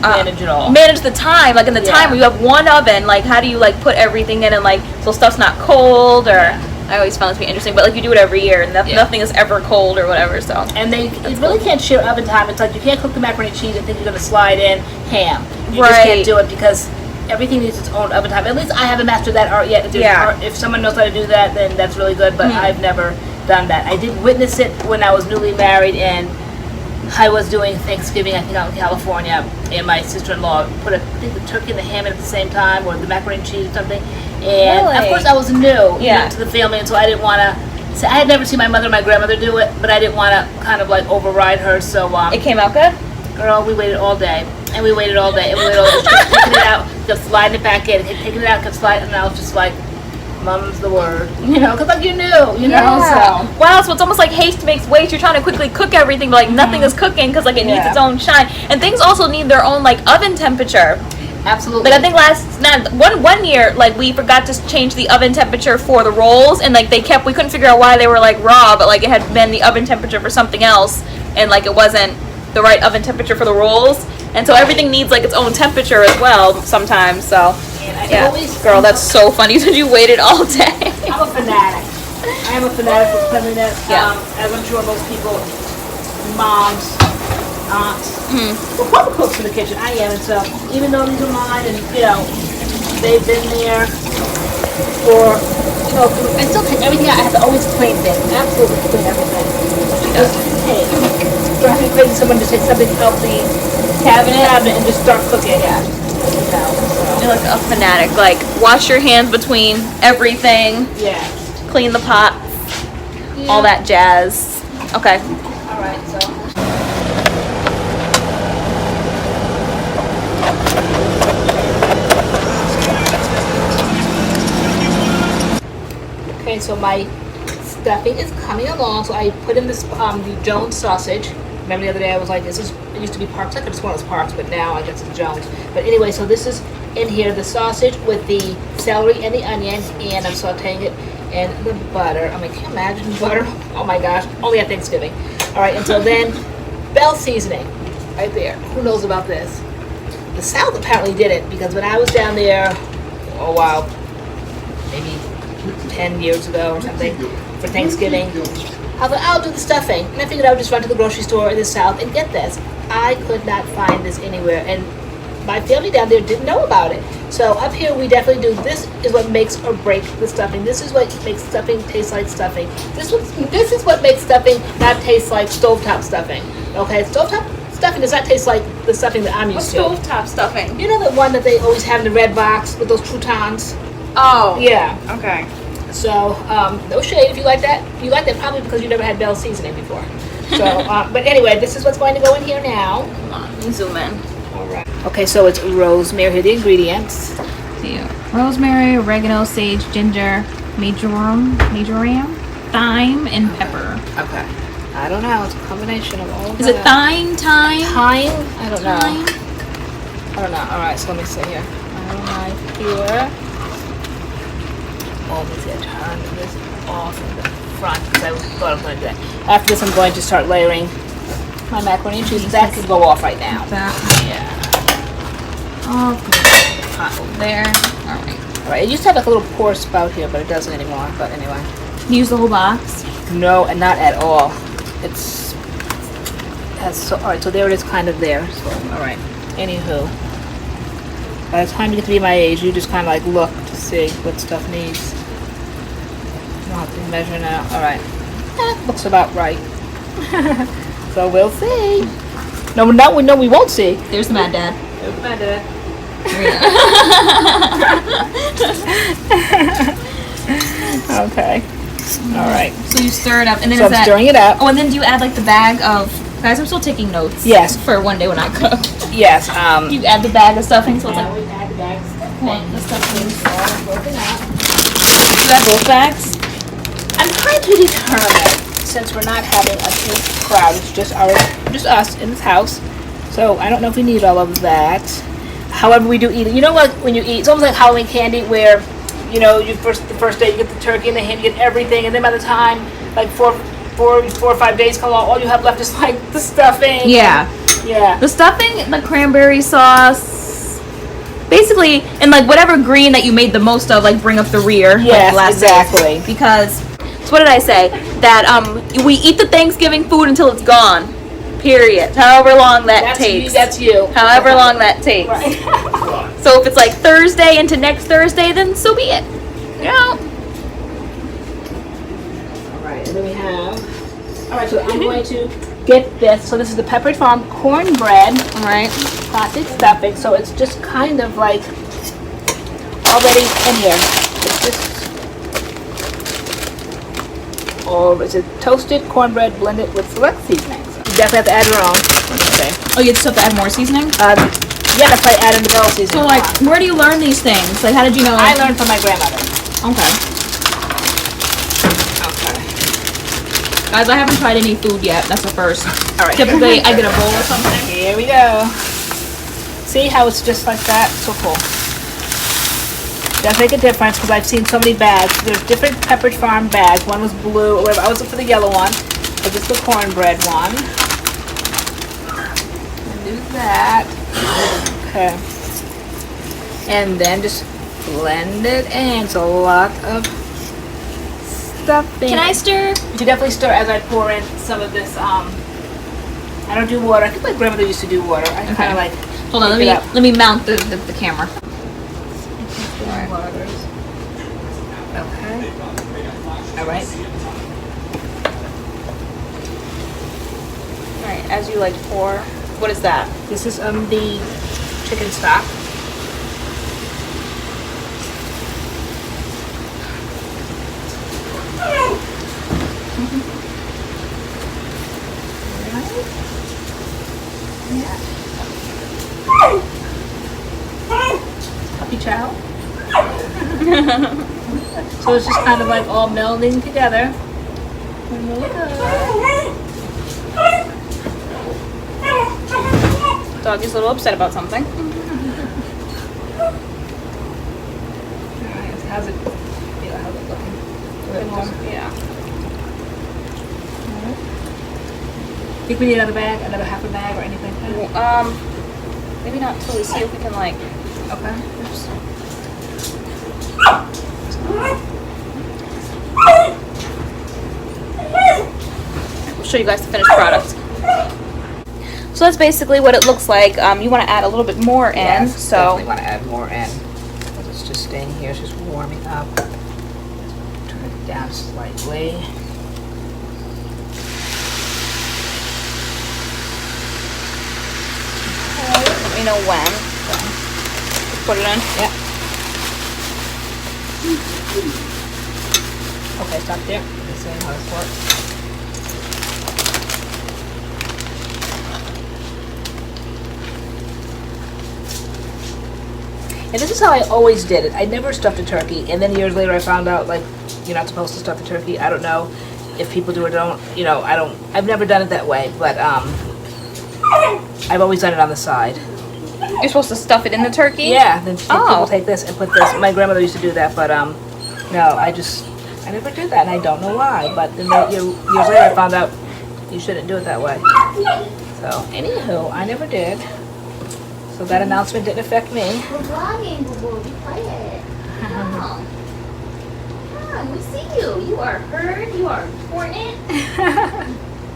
Manage it all. manage the time? Like in the time Yeah. where you have one oven, like how do you like put everything in and like so stuff's not cold or? I always found this to be interesting, but like you do it every year, and nothing is ever cold or whatever. So. And you really can't share oven time. It's like you can't cook the macaroni and cheese and think you're gonna slide in ham. You just can't do it because everything needs its own oven time. At least I haven't mastered that art yet. If someone knows how to do that, then that's really good. But I've never done that. I did witness it when I was newly married, and I was doing Thanksgiving, I think out in California, and my sister-in-law put I think the turkey and the ham in at the same time, or the macaroni and cheese or something. And of course I was new to the family, and so I didn't want to. I had never seen my mother and my grandmother do it, but I didn't want to kind of like override her. So It came out good? girl, we waited all day, and we waited all day, and we waited all day. She kept taking it out, just sliding it back in, taking it out, kept sliding, and I was just like, mum's the word, because like you knew, so. Wow, so it's almost like haste makes waste. You're trying to quickly cook everything, but like nothing is cooking because like it needs its own shine. And things also need their own like oven temperature. Absolutely. Like I think one year, like we forgot to change the oven temperature for the rolls, and like we couldn't figure out why they were like raw, but like it had been the oven temperature for something else, and like it wasn't the right oven temperature for the rolls. And so everything needs like its own temperature as well sometimes. So girl, that's so funny. So you waited all day. I'm a fanatic. I am a fanatic for cleanliness. As I'm sure most people, moms, aunts, well, proper cooks in the kitchen. I am, and so even though these are mine, and they've been there for, I still take everything out. I have to always clean things. Absolutely clean everything. Just drives me crazy. Someone just takes something out the cabinet and just start cooking. You're like a fanatic. Like wash your hands between everything. Yeah. Clean the pot. All that jazz. Okay. All right. So. Okay, so my stuffing is coming along. So I put in this the Jones sausage. Remember the other day I was like, it used to be Parks. I could have sworn it was Parks, but now I guess it's Jones. But anyway, so this is in here, the sausage with the celery and the onion, and I'm sauteing it in the butter. I mean, can you imagine butter? Oh my gosh, only at Thanksgiving. All right, and so then Bell seasoning, right there. Who knows about this? The South apparently did it, because when I was down there, oh wow, maybe 10 years ago or something, for Thanksgiving, I was like, I'll do the stuffing. And I figured I would just run to the grocery store in the South and get this. I could not find this anywhere, and my family down there didn't know about it. So up here we definitely do. This is what makes or breaks the stuffing. This is what makes stuffing taste like stuffing. This is what makes stuffing not taste like stovetop stuffing. Okay, stovetop stuffing does not taste like the stuffing that I'm used to. What's stovetop stuffing? You know the one that they always have in the red box with those croutons? Oh. Yeah. Okay. So, no shade if you like that. You like that probably because you never had Bell seasoning before. So, but anyway, this is what's going to go in here now. Come on, let me zoom in. All right. Okay, so it's rosemary. Here are the ingredients. Rosemary, oregano, sage, ginger, marjoram, thyme, and pepper. Okay. I don't know. It's a combination of all of Is that. it thyme? Thyme? I don't know. Thyme? I don't know. All right, so let me see here. I don't know here. Oh, let me see. I turned this off in the front because I thought I was going to do that. After this, I'm going to start layering my macaroni and cheese. That could go off right now. That. Yeah. Oh, good. Pot over there. All right. Right, it used to have like a little pour spout here, but it doesn't anymore. But anyway. Use the whole box. No, and not at all. It's has so alright, so there it is kind of there. So alright. Anywho. By the time you get to be my age, you just kinda like look to see what stuff needs. You don't have to measure now. Alright. Looks about right. So we'll see. No, we won't see. There's the Mad Dad. There's my dad. Okay. Alright. So you stir it up, and then So is I'm that? stirring it up. Oh, and then do you add like the bag of? Guys, I'm still taking notes. Yes. For one day when I cook. Yes. You add the bag of stuffing, so it's like we add the bags. the stuffing. All broken up. You add both bags. I'm trying to determine, since we're not having a huge crowd, it's just us in this house. So I don't know if we need all of that. However, we do eat it. You know what? When you eat, it's almost like Halloween candy, where you know the first day you get the turkey in the hand, you get everything, and then by the time like four or 5 days come along, all you have left is like the stuffing. Yeah. Yeah. The stuffing, the cranberry sauce, basically, and like whatever green that you made the most of, like bring up the rear. Yes, like exactly. Because, so what did I say? That we eat the Thanksgiving food until it's gone. Period. However long that takes. That's you. However long that takes. Right. So if it's like Thursday into next Thursday, then so be it. You know? Alright, and then we have. Alright, so I'm going to get this. So this is the Pepperidge Farm cornbread. Alright. Classic stuffing. So it's just kind of like already in here. It's just. Or is it toasted cornbread blended with select seasonings? You definitely have to add your own. Okay. Oh, you still have to add more seasoning? Yeah, that's why I added the bell seasoning. So like, where do you learn these things? Like, how did you know? I learned from my grandmother. Okay. Okay. Guys, I haven't tried any food yet. That's the first. Alright. Typically, I get a bowl or something. Here we go. See how it's just like that? So cool. Does make a difference because I've seen so many bags. There's different Pepperidge Farm bags. One was blue or whatever. I was looking for the yellow one. But this is the cornbread one. And do that. Okay. And then just blend it in. It's a lot of stuffing. Can I stir? You definitely stir as I pour in some of this. I don't do water. I think my grandmother used to do water. I kind of like. Hold on, let me mount the camera. Waters. Okay. All right. All right, as you like pour. What is that? This is the chicken stock. Puppy chow. So it's just kind of like all melding together. Really good. Doggy's a little upset about something. Alright, how's it looking? Yeah. Think we need another bag, another half a bag or anything? Maybe not until we see if we can like. Okay. Oops. We'll show you guys the finished product. So that's basically what it looks like. You want to add a little bit more in, Yes, so definitely want to add more in. Because it's just staying here, it's just warming up. Turn it down slightly. let me know when. Put it in. Yeah. Okay, stop there. Let me see how this works. And this is how I always did it. I never stuffed a turkey, and then years later I found out like you're not supposed to stuff the turkey. I don't know if people do or don't. You know, I've never done it that way, but I've always done it on the side. You're supposed to stuff it in the turkey? Yeah, then people Oh. take this and put this. My grandmother used to do that, but no, I never did that, and I don't know why. But then years later I found out you shouldn't do it that way. So, anywho, I never did. So that announcement didn't affect me. We're vlogging, boo-boo. Be quiet. Oh. Oh, we see you. You are heard. You are important.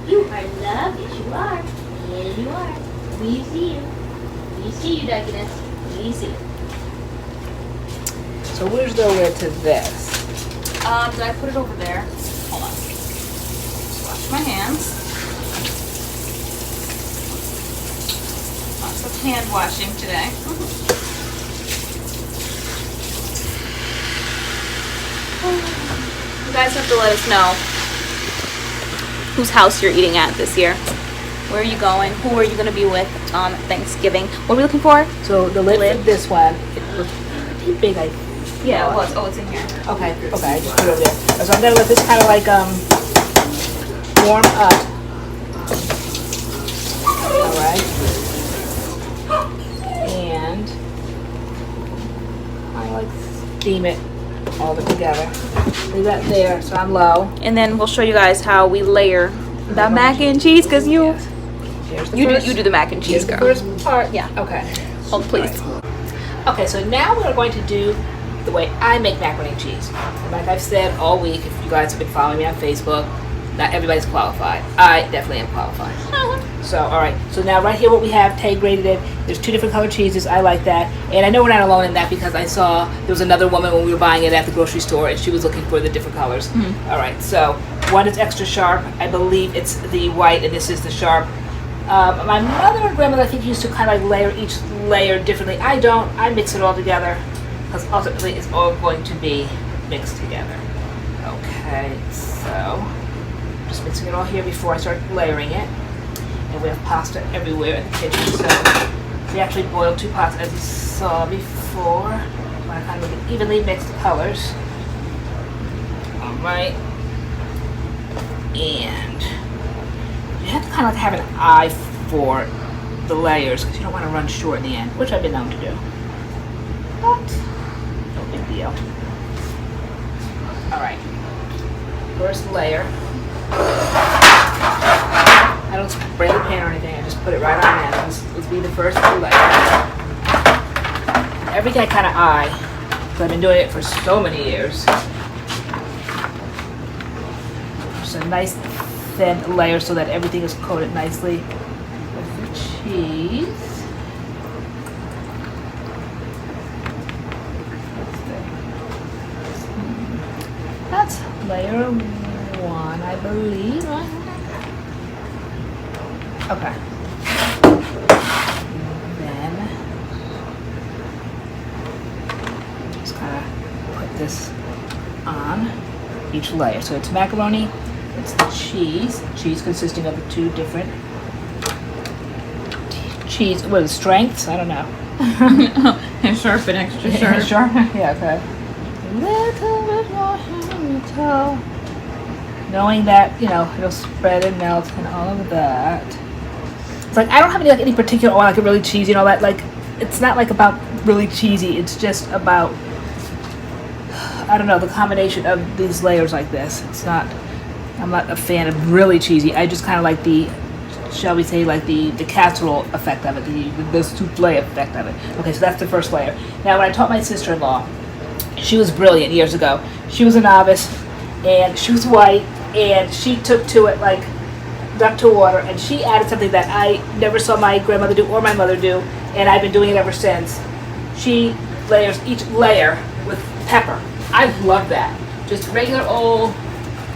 You are loved. Yes, you are. Yes, you are. We see you. We see you, Douglas. We see you. So where's the way to this? Did I put it over there? Hold on. Just wash my hands. Lots of hand washing today. You guys have to let us know whose house you're eating at this year. Where are you going? Who are you going to be with on Thanksgiving? What are we looking for? So the lid for this one, it was pretty big, I Yeah, it was. Oh, it's in here. Okay, I just put it over there. So I'm gonna let this kind of like warm up. All right. And I like steam it all together. Leave that there, so I'm low. And then we'll show you guys how we layer the mac and cheese, because you do the mac and cheese, Here's the girl. first part. Yeah. Okay. Hold, please. Okay, so now we're going to do the way I make macaroni and cheese. And like I've said all week, if you guys have been following me on Facebook, not everybody's qualified. I definitely am qualified. So, all right. So now right here what we have, Tay graded it. There's 2 different color cheeses. I like that. And I know we're not alone in that because I saw there was another woman when we were buying it at the grocery store and she was looking for the different colors. All right. So one is extra sharp. I believe it's the white and this is the sharp. My mother and grandmother I think used to kind of like layer each layer differently. I don't. I mix it all together because ultimately it's all going to be mixed together. Okay, so just mixing it all here before I start layering it. And we have pasta everywhere in the kitchen, so we actually boiled 2 pots as you saw before. I want to kind of evenly mix the colors. All right, and you have to kind of like have an eye for the layers because you don't want to run short in the end, which I've been known to do. But no big deal. All right, first layer. I don't spray the pan or anything. I just put it right on in. This will be the first layer. Everything I kind of eye because I've been doing it for so many years. Just a nice thin layer so that everything is coated nicely with the cheese. That's layer 1, I believe. Okay. Then just kind of put this on each layer. So it's macaroni. It's the cheese. Cheese consisting of the 2 different cheese. What are the strengths? I don't know. And sharp and extra sharp. Sharp? Yeah, okay. A little bit more hammer. Knowing that, you know, it'll spread and melt and all of that. It's like, I don't have any particular oil, like a really cheesy and all that. Like, it's not like about really cheesy. It's just about, I don't know, the combination of these layers like this. It's not, I'm not a fan of really cheesy. I just kind of like the, shall we say, like the casserole effect of it, the souffle effect of it. Okay, so that's the first layer. Now, when I taught my sister-in-law, she was brilliant years ago. She was a novice, and she was white, and she took to it like duck to water, and she added something that I never saw my grandmother do or my mother do, and I've been doing it ever since. She layers each layer with pepper. I love that. Just regular old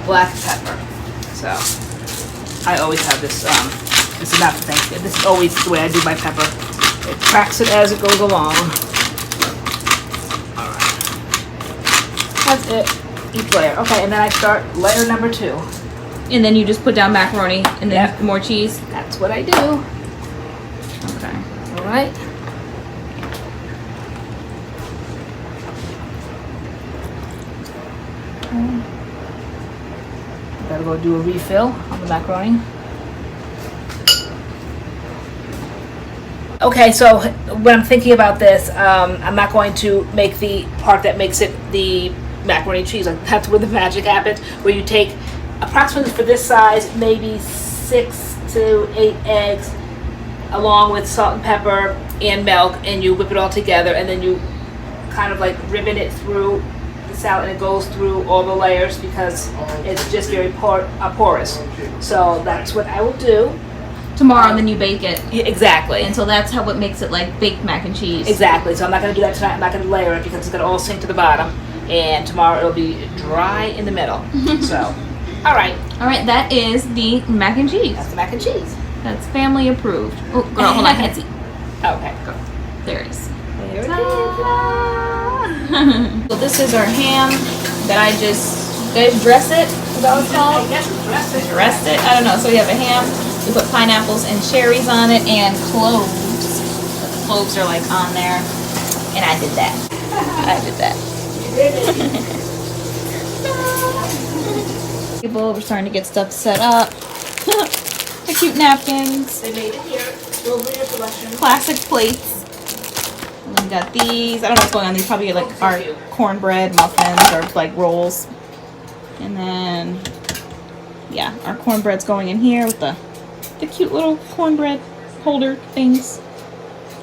black pepper. So I always have this. This is not for Thanksgiving. This is always the way I do my pepper. It cracks it as it goes along. All right. That's it. Each layer. Okay, and then I start layer number 2. And then you just put down macaroni and then more cheese. That's what I do. Okay. All right. Gotta go do a refill on the macaroni. Okay, so when I'm thinking about this, I'm not going to make the part that makes it the macaroni and cheese. Like, that's where the magic happens, where you take approximately for this size, maybe 6 to 8 eggs, along with salt and pepper and milk, and you whip it all together, and then you kind of like ribbon it through the salad, and it goes through all the layers because it's just very porous. So that's what I will do. Tomorrow, and then you bake it. Exactly. And so that's how it makes it like baked mac and cheese. Exactly. So I'm not going to do that tonight. I'm not going to layer it because it's going to all sink to the bottom. And tomorrow it'll be dry in the middle. So, all right. All right, that is the mac and cheese. That's the mac and cheese. That's family approved. Oh, girl, hold on, I can't see. Okay. There it is. There it is. So this is our ham that I just, you guys dress it? Is that what it's called? I guess dress it. Dress it? I don't know. So we have a ham. We put pineapples and cherries on it and cloves. The cloves are like on there. And I did that. I did that. We're starting to get stuff set up. The cute napkins. They made it here. Little reader selection. Classic plates. And we got these. I don't know what's going on. These probably like our cornbread muffins or like rolls. And then, yeah, our cornbread's going in here with the cute little cornbread holder things.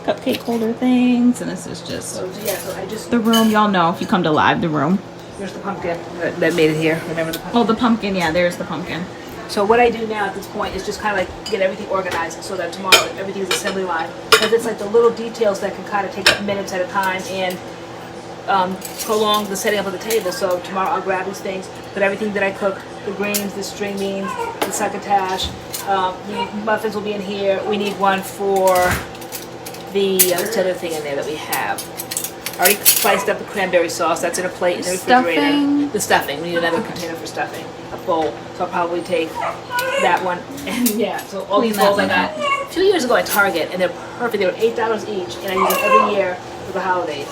Cupcake holder things. And this is just So yeah, so I just, the room. Y'all know if you come to live, the room. there's the pumpkin that made it here. Remember the pumpkin? Oh, the pumpkin. Yeah, there's the pumpkin. So what I do now at this point is just kind of like get everything organized so that tomorrow everything is assembly line. Because it's like the little details that can kind of take minutes at a time and prolong the setting up of the table. So tomorrow I'll grab these things, put everything that I cook, the greens, the string beans, the succotash, the muffins will be in here. We need one for the, what's the other thing in there that we have? I already spiced up the cranberry sauce. That's in a plate in the refrigerator. Stuffing. The stuffing. We need another container for stuffing. A bowl. So I'll probably take that one. And yeah, so all these Clean that bowls I one got a few years ago at Target, and they're perfect. They were $8 each, and I use them every year for the holidays.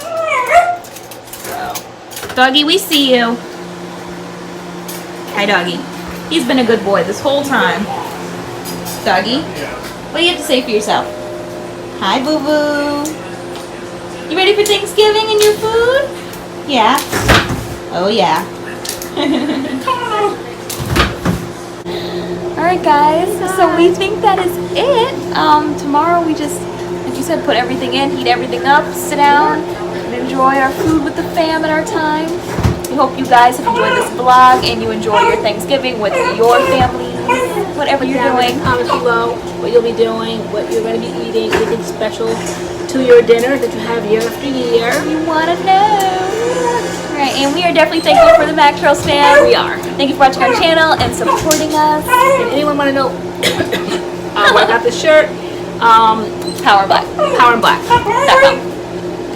So, Doggy, we see you. Hi, Doggy. He's been a good boy this whole time. Doggy, what do you have to say for yourself? Hi, Boo Boo. You ready for Thanksgiving and your food? Yeah. Oh, yeah. Alright, guys. So we think that is it. Tomorrow we just, like you said, put everything in, heat everything up, sit down, and enjoy our food with the fam and our time. We hope you guys have enjoyed this vlog and you enjoy your Thanksgiving with your family, whatever you're doing. comments below what you'll be doing, what you're going to be eating, anything special to your dinner that you have year after year. We want to know. Alright, and we are definitely thankful for the MAD.CURLS fam. We are. Thank you for watching our channel and supporting us. If anyone want to know where I got this shirt, Power Black. powerandblack.com.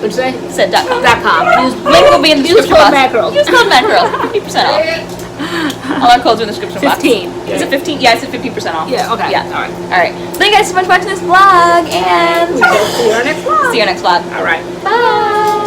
What'd you say? Said .com. .com. Link will be in the Use description code box. MAD.CURLS. Use code MAD.CURLS. 50% off. All our codes are in the description box. 15. Is it 15? Yeah, I said 15% off. Yeah, okay. Yeah. All right. Alright. Thank you guys so much for watching this vlog and See you on our next vlog. see you next vlog. All right. Bye.